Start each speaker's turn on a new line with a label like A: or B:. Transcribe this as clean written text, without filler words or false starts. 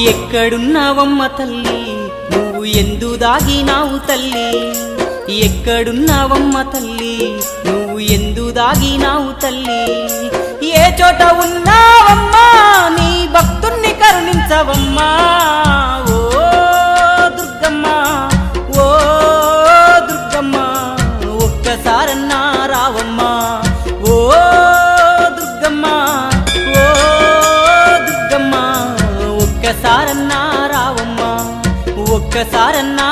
A: ఎక్కడున్నావమ్మ తల్లి నువ్వు ఎందు దాగినావు తల్లి ఎక్కడున్నావమ్మ తల్లి నువ్వు ఎందు దాగినావు తల్లి ఏ చోట ఉన్నావమ్మా నీ భక్తుణ్ణి కరుణించవమ్మా ఓ దుర్గమ్మ ఓ దుర్గమ్మ ఒక్కసారన్నా రావమ్మా ఓ దుర్గమ్మ ఓ దుర్గమ్మ ఒక్కసారన్నా రావమ్మా ఒక్కసారన్నా